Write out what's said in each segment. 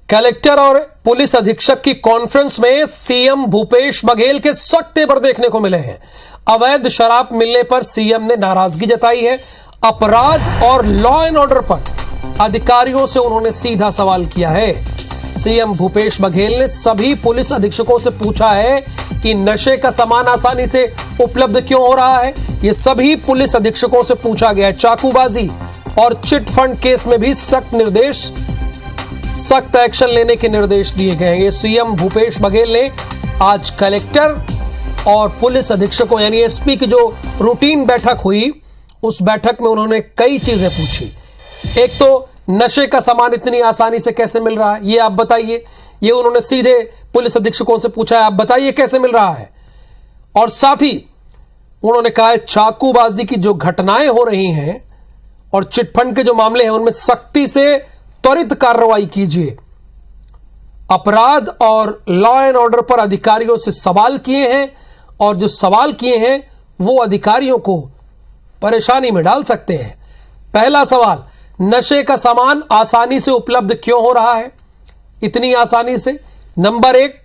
Collector और police अधीक्षक की कॉन्फ्रेंस में सीएम भूपेश बघेल के सख्त तेवर देखने को मिले हैं। अवैध शराब मिलने पर सीएम ने नाराजगी जताई है। अपराध और लॉ एंड ऑर्डर पर अधिकारियों से उन्होंने सीधा सवाल किया है। सीएम भूपेश बघेल ने सभी पुलिस अधीक्षकों से पूछा है कि नशे का सामान आसानी से उपलब्ध क्यों हो रहा है। यह सभी पुलिस अधीक्षकों से पूछा गया है। चाकूबाजी और चिट फंड केस में भी सख्त एक्शन लेने के निर्देश दिए गए हैं। ये सीएम भूपेश बघेल ने आज कलेक्टर और पुलिस अधीक्षकों यानी एसपी की जो रूटीन बैठक हुई, उस बैठक में उन्होंने कई चीजें पूछी। एक तो नशे का सामान इतनी आसानी से कैसे मिल रहा है, ये आप बताइए। ये उन्होंने सीधे पुलिस अधीक्षकों से पूछा है, आप बताइए कैसे मिल रहा है। और साथ ही उन्होंने कहा है चाकूबाजी की जो घटनाएं हो रही हैं और चिटफंड के जो मामले हैं उनमें सख्ती से त्वरित कार्रवाई कीजिए। अपराध और लॉ एंड ऑर्डर पर अधिकारियों से सवाल किए हैं और जो सवाल किए हैं वो अधिकारियों को परेशानी में डाल सकते हैं। पहला सवाल, नशे का सामान आसानी से उपलब्ध क्यों हो रहा है, इतनी आसानी से। नंबर 1,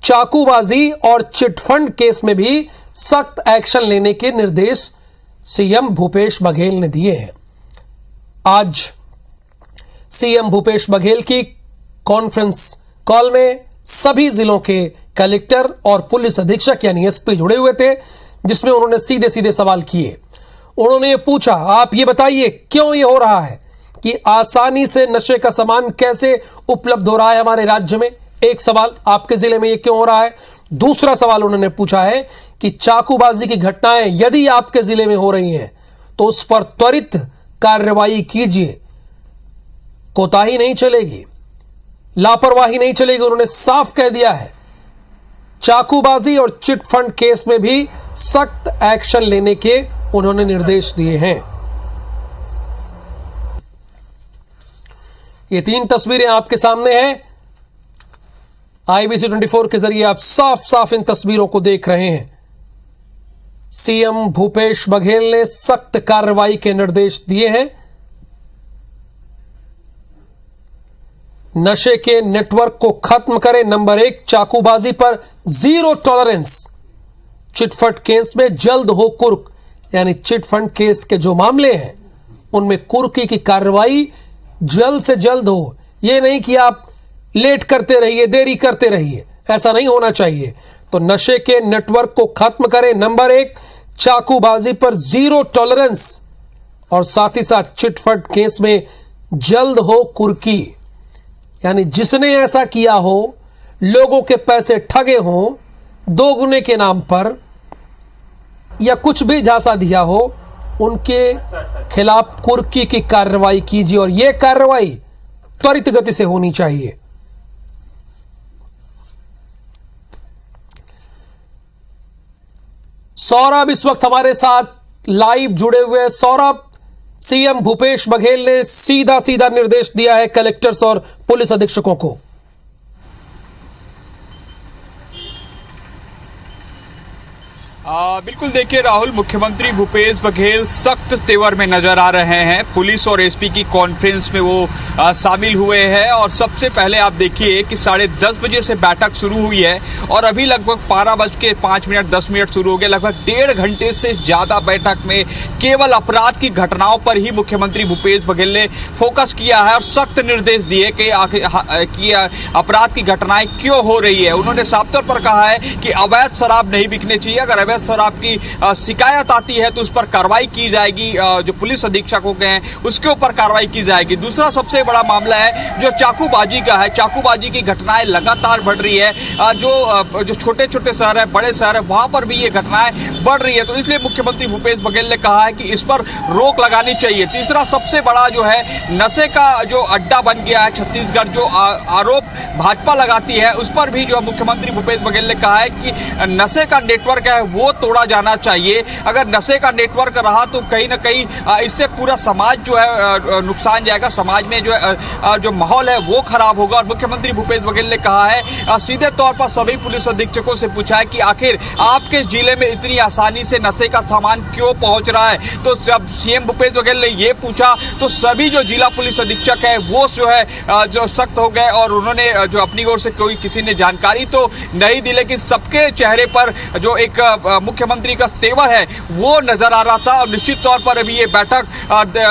चाकूबाजी और चिटफंड केस में भी सख्त एक्शन लेने के निर्देश सीएम भूपेश बघेल ने दिए हैं। आज सीएम भूपेश बघेल की कॉन्फ्रेंस कॉल में सभी जिलों के कलेक्टर और पुलिस अधीक्षक यानी एसपी जुड़े हुए थे, जिसमें उन्होंने सीधे सीधे सवाल किए। उन्होंने ये पूछा, आप ये बताइए क्यों ये हो रहा है कि आसानी से नशे का सामान कैसे उपलब्ध हो रहा है हमारे राज्य में। एक सवाल, आपके जिले में ये क्यों हो रहा है। दूसरा सवाल उन्होंने पूछा है कि चाकूबाजी की घटनाएं यदि आपके जिले में हो रही हैं तो उस पर त्वरित कार्रवाई कीजिए, कोताही नहीं चलेगी, लापरवाही नहीं चलेगी। उन्होंने साफ कह दिया है। चाकूबाजी और चिट फंड केस में भी सख्त एक्शन लेने के उन्होंने निर्देश दिए हैं। ये 3 तस्वीरें आपके सामने हैं। IBC 24 के जरिए आप साफ साफ इन तस्वीरों को देख रहे हैं। सीएम भूपेश बघेल ने सख्त कार्रवाई के निर्देश दिए हैं। नशे के नेटवर्क को खत्म करें। नंबर 1, चाकूबाजी पर जीरो टॉलरेंस। चिटफंड केस में जल्द हो कुर्क, यानी चिटफंड केस के जो मामले हैं उनमें कुर्की की कार्रवाई जल्द से जल्द हो। यह नहीं कि आप लेट करते रहिए, देरी करते रहिए, ऐसा नहीं होना चाहिए। तो नशे के नेटवर्क को खत्म करें। नंबर 1, चाकूबाजी पर जीरो टॉलरेंस और साथ ही साथ चिटफंड केस में जल्द हो कुर्की, यानी जिसने ऐसा किया हो, लोगों के पैसे ठगे हों दोगुने के नाम पर या कुछ भी झांसा दिया हो, उनके खिलाफ कुर्की की कार्रवाई कीजिए और यह कार्रवाई त्वरित गति से होनी चाहिए। सौरभ इस वक्त हमारे साथ लाइव जुड़े हुए। सौरभ, सीएम भूपेश बघेल ने सीधा सीधा निर्देश दिया है कलेक्टर्स और पुलिस अधीक्षकों को। बिल्कुल, देखिए राहुल, मुख्यमंत्री भूपेश बघेल सख्त तेवर में नजर आ रहे हैं। पुलिस और एसपी की कॉन्फ्रेंस में वो शामिल हुए हैं और सबसे पहले आप देखिए कि 10:30 बजे से बैठक शुरू हुई है और अभी लगभग 12:05 10 मिनट शुरू हो गए। लगभग 1.5 घंटे से ज्यादा बैठक में केवल अपराध की घटनाओं पर ही मुख्यमंत्री भूपेश बघेल ने फोकस किया है और सख्त निर्देश दिए कि अपराध की घटनाएं क्यों हो रही है। उन्होंने साफ तौर पर कहा है कि अवैध शराब नहीं बिकनी चाहिए। अगर अवैध शराब की शिकायत आती है तो उस पर कार्रवाई की जाएगी। जो पुलिस अधीक्षकों के हैं उसके ऊपर कार्रवाई की जाएगी। दूसरा सबसे बड़ा मामला है जो चाकूबाजी का है। चाकूबाजी की घटनाएं लगातार बढ़ रही है। जो छोटे छोटे शहर है, बड़े शहर है, वहां पर भी ये घटनाएं बढ़ रही है। तो इसलिए मुख्यमंत्री भूपेश बघेल ने कहा है कि इस पर रोक लगानी चाहिए। तीसरा सबसे बड़ा जो है नशे का जो अड्डा बन गया है छत्तीसगढ़, जो आरोप भाजपा लगाती है, उस पर भी जो मुख्यमंत्री भूपेश बघेल ने कहा है कि नशे का नेटवर्क है वो वो तोड़ा जाना चाहिए। अगर नशे का नेटवर्क रहा तो कहीं ना कहीं इससे पूरा समाज जो है नुकसान जाएगा, समाज में जो है जो माहौल है वो खराब होगा। और मुख्यमंत्री भूपेश बघेल ने कहा है, सीधे तौर पर सभी पुलिस अधीक्षकों से पूछा है कि आखिर आपके जिले में इतनी आसानी से नशे का सामान क्यों पहुंच रहा है। तो जब सीएम भूपेश बघेल ने ये पूछा तो सभी जो जिला पुलिस अधीक्षक है वो जो है जो सख्त हो गए और उन्होंने जो अपनी ओर से कोई किसी ने जानकारी तो नहीं दी, लेकिन सबके चेहरे पर जो एक मुख्यमंत्री का तेवर है वो नजर आ रहा था। और निश्चित तौर पर अभी ये बैठक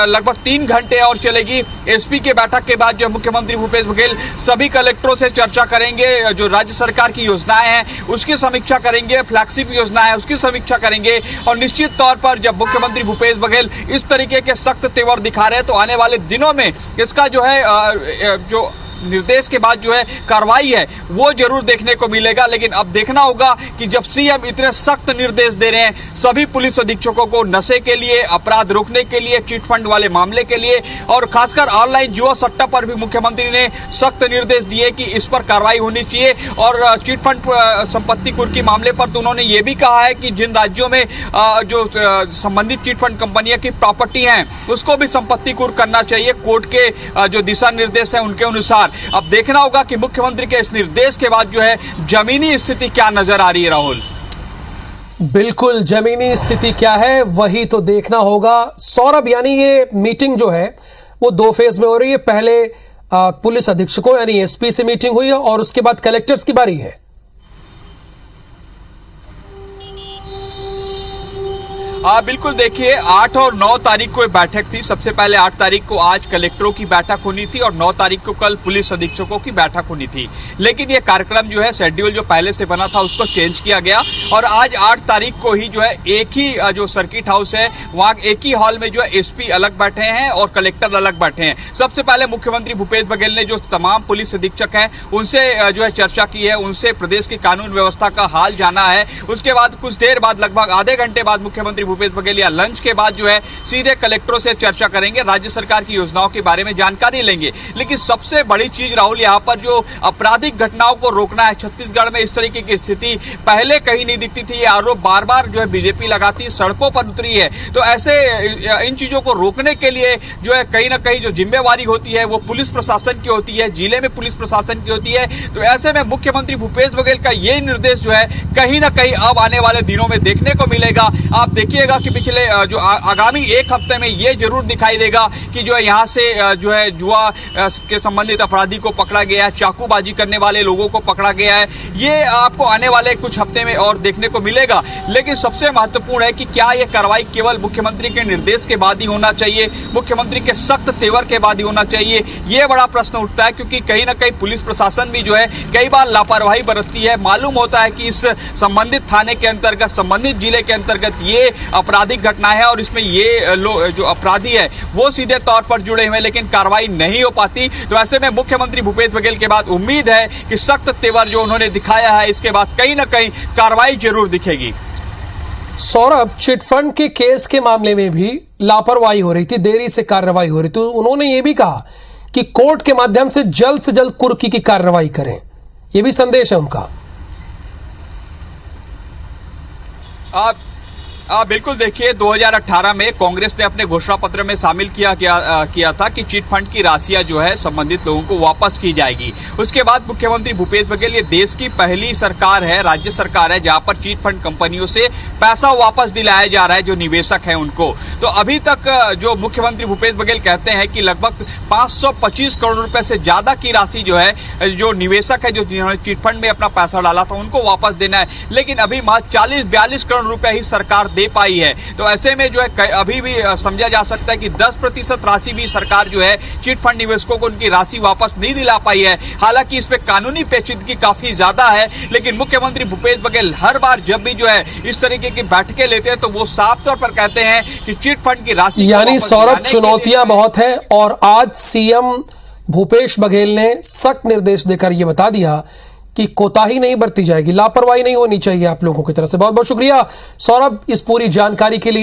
लगभग 3 घंटे और चलेगी। एसपी के बैठक के बाद जो मुख्यमंत्री भूपेश बघेल सभी कलेक्टरों से चर्चा करेंगे, जो राज्य सरकार की योजनाएं हैं उसकी समीक्षा करेंगे, फ्लैगशिप योजना है उसकी समीक्षा करेंगे। और निश्चित तौर पर जब मुख्यमंत्री भूपेश बघेल इस तरीके के सख्त तेवर दिखा रहे हैं तो आने वाले दिनों में इसका जो है जो निर्देश के बाद जो है कार्रवाई है वो जरूर देखने को मिलेगा। लेकिन अब देखना होगा कि जब सीएम इतने सख्त निर्देश दे रहे हैं सभी पुलिस अधीक्षकों को नशे के लिए, अपराध रोकने के लिए, चिट फंड वाले मामले के लिए और खासकर ऑनलाइन जुआ सट्टा पर भी मुख्यमंत्री ने सख्त निर्देश दिए कि इस पर कार्रवाई होनी चाहिए। और चिट फंड संपत्ति कुर्की मामले पर तो उन्होंने ये भी कहा है कि जिन राज्यों में जो संबंधित चिट फंड कंपनियां की प्रॉपर्टी हैं उसको भी संपत्ति कुर्क करना चाहिए कोर्ट के जो दिशा निर्देश है उनके अनुसार। अब देखना होगा कि मुख्यमंत्री के इस निर्देश के बाद जो है जमीनी स्थिति क्या नजर आ रही है। राहुल, बिल्कुल जमीनी स्थिति क्या है वही तो देखना होगा। सौरभ, यानी ये मीटिंग जो है वो 2 फेज में हो रही है। पहले पुलिस अधीक्षकों यानी एसपी से मीटिंग हुई है और उसके बाद कलेक्टर्स की बारी है। बिल्कुल, देखिए 8 और 9 तारीख को बैठक थी। सबसे पहले 8 तारीख को आज कलेक्टरों की बैठक होनी थी और 9 तारीख को कल पुलिस अधीक्षकों की बैठक होनी थी। लेकिन ये कार्यक्रम जो है शेड्यूल जो पहले से बना था उसको चेंज किया गया और आज 8 तारीख को ही जो है एक ही जो सर्किट हाउस है वहां एक ही हॉल में जो है एसपी अलग बैठे हैं और कलेक्टर अलग बैठे हैं। सबसे पहले मुख्यमंत्री भूपेश बघेल ने जो तमाम पुलिस अधीक्षक हैं उनसे जो है चर्चा की है, उनसे प्रदेश की कानून व्यवस्था का हाल जाना है। उसके बाद कुछ देर बाद लगभग आधे घंटे बाद मुख्यमंत्री भूपेश बघेल या लंच के बाद जो है सीधे कलेक्टरों से चर्चा करेंगे, राज्य सरकार की योजनाओं के बारे में जानकारी लेंगे। लेकिन सबसे बड़ी चीज राहुल यहाँ पर जो आपराधिक घटनाओं को रोकना है, छत्तीसगढ़ में इस तरीके की स्थिति पहले कहीं नहीं दिखती थी। ये आरोप बार बार जो है बीजेपी लगाती, सड़कों पर उतरी है। तो ऐसे इन चीजों को रोकने के लिए जो है कहीं ना कहीं जो जिम्मेवारी होती है वो पुलिस प्रशासन की होती है, जिले में पुलिस प्रशासन की होती है। तो ऐसे में मुख्यमंत्री भूपेश बघेल का ये निर्देश जो है कहीं ना कहीं अब आने वाले दिनों में देखने को मिलेगा। आप देखिएगा कि पिछले जो आगामी 1 हफ्ते में ये जरूर दिखाई देगा कि जो है यहाँ से जो है जुआ के संबंधित अपराधी को पकड़ा गया है, चाकूबाजी करने वाले लोगों को पकड़ा गया है। ये आपको आने वाले कुछ हफ्ते में और देखने को मिलेगा। लेकिन सबसे महत्वपूर्ण है कि क्या ये कार्रवाई केवल मुख्यमंत्री के निर्देश के बाद ही होना चाहिए, मुख्यमंत्री के सख्त तेवर के बाद ही होना चाहिए, ये बड़ा प्रश्न उठता है। क्योंकि कहीं ना कहीं पुलिस प्रशासन भी जो है कई बार लापरवाही बरतती है। मालूम होता है कि इस संबंधित थाने के अंतर्गत, संबंधित जिले के अंतर्गत ये आपराधिक घटना है और इसमें ये जो अपराधी है वो सीधे तौर पर जुड़े हुए, लेकिन कार्रवाई नहीं हो पाती। तो ऐसे में मुख्यमंत्री भूपेश बघेल के बाद उम्मीद है कि सख्त तेवर जो उन्होंने दिखाया है इसके बाद कहीं ना कहीं कार्रवाई जरूर दिखेगी। सौरभ, चिटफंड के केस के मामले में भी लापरवाही हो रही थी, देरी से कार्रवाई हो रही थी। उन्होंने ये भी कहा कि कोर्ट के माध्यम से जल्द कुर्की की कार्रवाई करें, यह भी संदेश है उनका। बिल्कुल, देखिए 2018 में कांग्रेस ने अपने घोषणा पत्र में शामिल किया था कि चिट फंड की राशियां जो है संबंधित लोगों को वापस की जाएगी। उसके बाद मुख्यमंत्री भूपेश बघेल ये देश की पहली सरकार है, राज्य सरकार है जहां पर चिट फंड कंपनियों से पैसा वापस दिलाया जा रहा है जो निवेशक है उनको। तो अभी तक जो मुख्यमंत्री भूपेश बघेल कहते हैं कि लगभग 525 करोड़ रुपए से ज्यादा की राशि जो है जो निवेशक है, जो जिन्होंने चिट फंड में अपना पैसा डाला था उनको वापस देना है। लेकिन अभी महज 40-42 करोड़ रुपए ही सरकार दे पाई है। तो ऐसे में जो है अभी भी समझा जा सकता है कि 10% राशि भी सरकार जो है चिट फंड निवेशकों को उनकी राशि वापस नहीं दिला पाई है। हालांकि इस पे कानूनी पेचीदगी काफी ज्यादा है, लेकिन मुख्यमंत्री भूपेश बघेल हर बार जब भी जो है इस तरीके की बैठकें लेते हैं तो वो साफ तौर पर कहते हैं कि चिट फंड की राशि, यानी सौरभ चुनौतियां बहुत है और आज सीएम भूपेश बघेल ने सख्त निर्देश देकर यह बता दिया कि कोताही नहीं बरती जाएगी, लापरवाही नहीं होनी चाहिए आप लोगों की तरफ से। बहुत बहुत शुक्रिया सौरभ इस पूरी जानकारी के लिए।